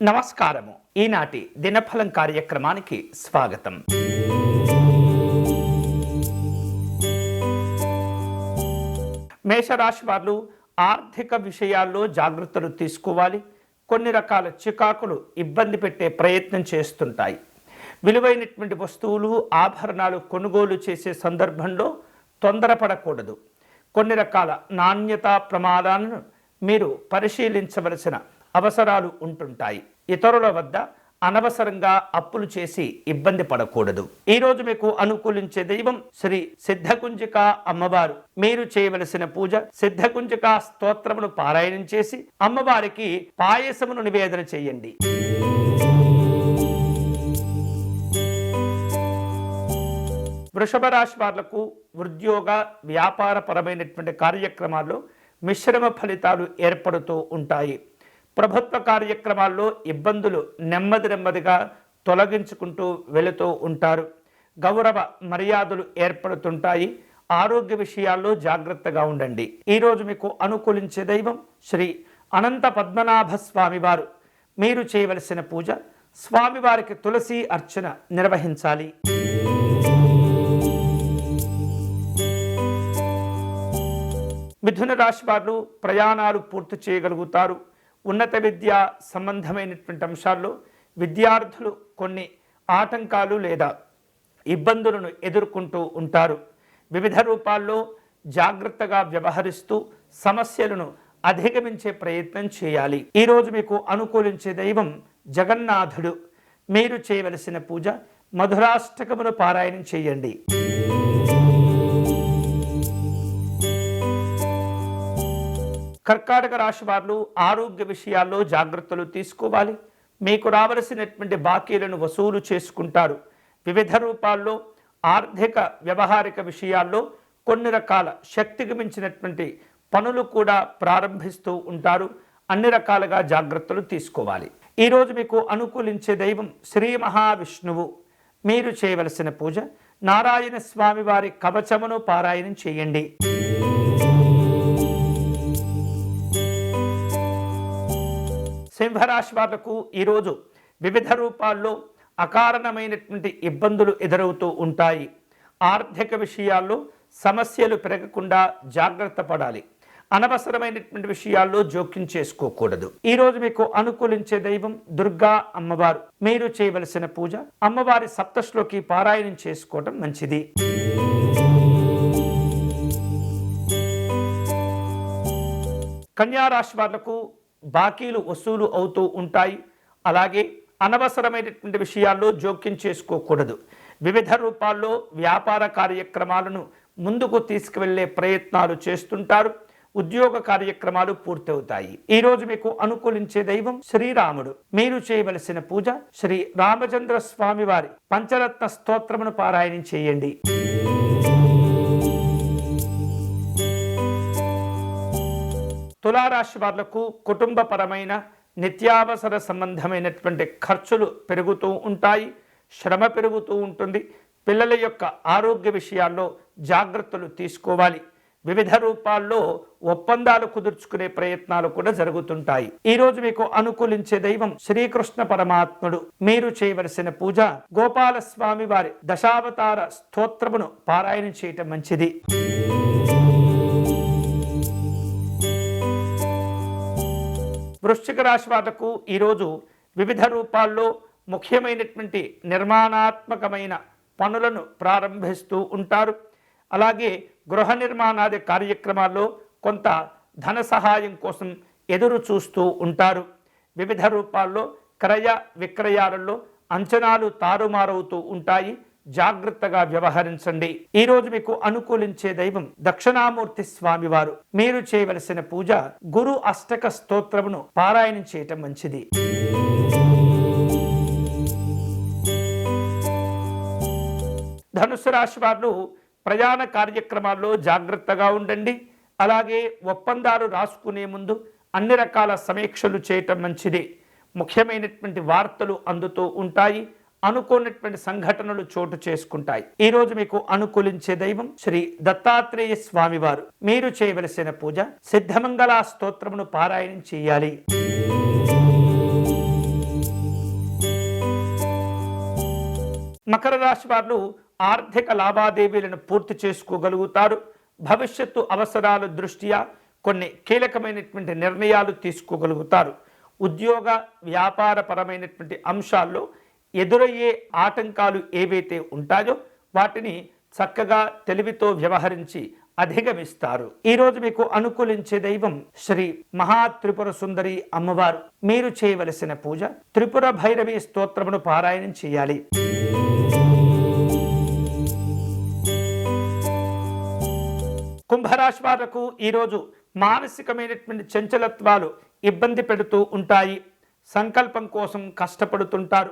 నమస్కారము. ఈనాటి దినఫలం కార్యక్రమానికి స్వాగతం. మేషరాశి వారు ఆర్థిక విషయాల్లో జాగ్రత్తలు తీసుకోవాలి. కొన్ని రకాల చికాకులు ఇబ్బంది పెట్టే ప్రయత్నం చేస్తుంటాయి. విలువైనటువంటి వస్తువులు, ఆభరణాలు కొనుగోలు చేసే సందర్భంలో తొందరపడకూడదు. కొన్ని రకాల నాణ్యతా ప్రమాదాలను మీరు పరిశీలించవలసిన అవసరాలు ఉంటుంటాయి. ఇతరుల వద్ద అనవసరంగా అప్పులు చేసి ఇబ్బంది పడకూడదు. ఈరోజు మీకు అనుకూలించే దైవం శ్రీ సిద్ధకుంజిక అమ్మవారు. మీరు చేయవలసిన పూజ సిద్ధకుంజిక స్తోత్రమును పారాయణం చేసి అమ్మవారికి పాయసమును నివేదన చేయండి. వృషభ రాశి వాళ్లకు ఉద్యోగ వ్యాపార పరమైనటువంటి కార్యక్రమాల్లో మిశ్రమ ఫలితాలు ఏర్పడుతూ ఉంటాయి. ప్రభుత్వ కార్యక్రమాల్లో ఇబ్బందులు నెమ్మదిగా తొలగించుకుంటూ వెళుతూ ఉంటారు. గౌరవ మర్యాదలు ఏర్పడుతుంటాయి. ఆరోగ్య విషయాల్లో జాగ్రత్తగా ఉండండి. ఈరోజు మీకు అనుకూలించే దైవం శ్రీ అనంత పద్మనాభ స్వామివారు. మీరు చేయవలసిన పూజ స్వామివారికి తులసి అర్చన నిర్వహించాలి. మిథున రాశి వారు ప్రయాణాలు పూర్తి చేయగలుగుతారు. ఉన్నత విద్యా సంబంధమైనటువంటి అంశాల్లో విద్యార్థులు కొన్ని ఆటంకాలు లేదా ఇబ్బందులను ఎదుర్కొంటూ ఉంటారు. వివిధ రూపాల్లో జాగ్రత్తగా వ్యవహరిస్తూ సమస్యలను అధిగమించే ప్రయత్నం చేయాలి. ఈరోజు మీకు అనుకూలించే దైవం జగన్నాథుడు. మీరు చేయవలసిన పూజ మధురాష్టకమును పారాయణం చేయండి. కర్కాటక రాశి వారు ఆరోగ్య విషయాల్లో జాగ్రత్తలు తీసుకోవాలి. మీకు రావలసినటువంటి బాకీలను వసూలు చేసుకుంటారు. వివిధ రూపాల్లో ఆర్థిక వ్యవహారిక విషయాల్లో కొన్ని రకాల శక్తికి మించినటువంటి పనులు కూడా ప్రారంభిస్తూ ఉంటారు. అన్ని రకాలుగా జాగ్రత్తలు తీసుకోవాలి. ఈరోజు మీకు అనుకూలించే దైవం శ్రీ మహావిష్ణువు. మీరు చేయవలసిన పూజ నారాయణ స్వామి వారి కవచమును పారాయణం చేయండి. సింహరాశి వాళ్లకు ఈరోజు వివిధ రూపాల్లో అకారణమైనటువంటి ఇబ్బందులు ఎదురవుతూ ఉంటాయి. ఆర్థిక విషయాల్లో సమస్యలు పెరగకుండా జాగ్రత్త పడాలి. అనవసరమైనటువంటి విషయాల్లో జోక్యం చేసుకోకూడదు. ఈరోజు మీకు అనుకూలించే దైవం దుర్గా అమ్మవారు. మీరు చేయవలసిన పూజ అమ్మవారి సప్తశ్లోకి పారాయణం చేసుకోవడం మంచిది. కన్యా రాశి వాళ్లకు బాకీలు వసూలు అవుతూ ఉంటాయి. అలాగే అనవసరమైనటువంటి విషయాల్లో జోక్యం చేసుకోకూడదు. వివిధ రూపాల్లో వ్యాపార కార్యక్రమాలను ముందుకు తీసుకువెళ్లే ప్రయత్నాలు చేస్తుంటారు. ఉద్యోగ కార్యక్రమాలు పూర్తవుతాయి. ఈరోజు మీకు అనుకూలించే దైవం శ్రీరాముడు. మీరు చేయవలసిన పూజ శ్రీ రామచంద్ర స్వామి వారి పంచరత్న స్తోత్రమును పారాయణం చేయండి. తులారాశి వాళ్లకు కుటుంబపరమైన నిత్యావసర సంబంధమైనటువంటి ఖర్చులు పెరుగుతూ ఉంటాయి. శ్రమ పెరుగుతూ ఉంటుంది. పిల్లల యొక్క ఆరోగ్య విషయాల్లో జాగ్రత్తలు తీసుకోవాలి. వివిధ రూపాల్లో ఒప్పందాలు కుదుర్చుకునే ప్రయత్నాలు కూడా జరుగుతుంటాయి. ఈరోజు మీకు అనుకూలించే దైవం శ్రీకృష్ణ పరమాత్ముడు. మీరు చేయవలసిన పూజ గోపాలస్వామి వారి దశావతార స్తోత్రమును పారాయణం చేయటం మంచిది. వృశ్చిక రాశి వాళ్లకు ఈరోజు వివిధ రూపాల్లో ముఖ్యమైనటువంటి నిర్మాణాత్మకమైన పనులను ప్రారంభిస్తూ ఉంటారు. అలాగే గృహ నిర్మాణాది కార్యక్రమాల్లో కొంత ధన సహాయం కోసం ఎదురు చూస్తూ ఉంటారు. వివిధ రూపాల్లో క్రయ విక్రయాలలో అంచనాలు తారుమారవుతూ ఉంటాయి. జాగ్రత్తగా వ్యవహరించండి. ఈరోజు మీకు అనుకూలించే దైవం దక్షిణామూర్తి స్వామివారు. మీరు చేయవలసిన పూజ గురు అష్టక స్తోత్రమును పారాయణం చేయటం మంచిది. ధనుసు రాశి వారు ప్రయాణ కార్యక్రమాల్లో జాగ్రత్తగా ఉండండి. అలాగే ఒప్పందాలు రాసుకునే ముందు అన్ని రకాల సమీక్షలు చేయటం మంచిది. ముఖ్యమైనటువంటి వార్తలు అందుతూ ఉంటాయి. అనుకోనటువంటి సంఘటనలు చోటు చేసుకుంటాయి. ఈరోజు మీకు అనుకూలించే దైవం శ్రీ దత్తాత్రేయ స్వామివారు. మీరు చేయవలసిన పూజ సిద్ధమంగళ స్తోత్రమును పారాయణం చేయాలి. మకర రాశి వారు ఆర్థిక లావాదేవీలను పూర్తి చేసుకోగలుగుతారు. భవిష్యత్తు అవసరాల దృష్ట్యా కొన్ని కీలకమైనటువంటి నిర్ణయాలు తీసుకోగలుగుతారు. ఉద్యోగ వ్యాపారపరమైనటువంటి అంశాల్లో ఎదురయ్యే ఆటంకాలు ఏవైతే ఉంటాయో వాటిని చక్కగా తెలివితో వ్యవహరించి అధిగమిస్తారు. ఈరోజు మీకు అనుకూలించే దైవం శ్రీ మహాత్రిపుర సుందరి అమ్మవారు. మీరు చేయవలసిన పూజ త్రిపుర భైరవి స్తోత్రమును పారాయణం చేయాలి. కుంభరాశి వారికి ఈరోజు మానసికమైనటువంటి చంచలత్వాలు ఇబ్బంది పెడుతూ ఉంటాయి. సంకల్పం కోసం కష్టపడుతుంటారు.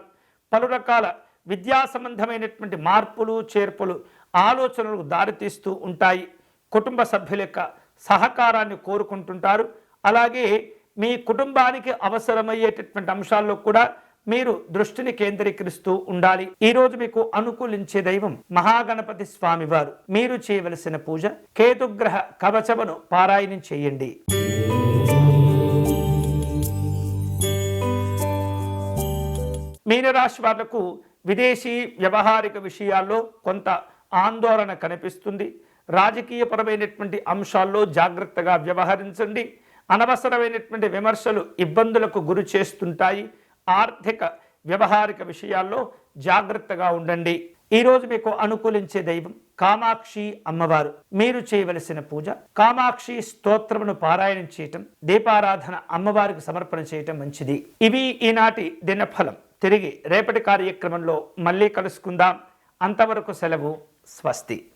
పలు రకాల విద్యా సంబంధమైనటువంటి మార్పులు చేర్పులు ఆలోచనలకు దారితీస్తూ ఉంటాయి. కుటుంబ సభ్యుల యొక్క సహకారాన్ని కోరుకుంటుంటారు. అలాగే మీ కుటుంబానికి అవసరమయ్యేటటువంటి అంశాల్లో కూడా మీరు దృష్టిని కేంద్రీకరిస్తూ ఉండాలి. ఈరోజు మీకు అనుకూలించే దైవం మహాగణపతి స్వామివారు. మీరు చేయవలసిన పూజ కేతుగ్రహ కవచమును పారాయణం చేయండి. మీనరాశి వాళ్లకు విదేశీ వ్యవహారిక విషయాల్లో కొంత ఆందోళన కనిపిస్తుంది. రాజకీయపరమైనటువంటి అంశాల్లో జాగ్రత్తగా వ్యవహరించండి. అనవసరమైనటువంటి విమర్శలు ఇబ్బందులకు గురి చేస్తుంటాయి. ఆర్థిక వ్యవహారిక విషయాల్లో జాగ్రత్తగా ఉండండి. ఈరోజు మీకు అనుకూలించే దైవం కామాక్షి అమ్మవారు. మీరు చేయవలసిన పూజ కామాక్షి స్తోత్రమును పారాయణం చేయటం, దీపారాధన అమ్మవారికి సమర్పణ చేయటం మంచిది. ఇవి ఈనాటి దినఫలం. తిరిగి రేపటి కార్యక్రమంలో మళ్ళీ కలుసుకుందాం. అంతవరకు సెలవు. స్వస్తి.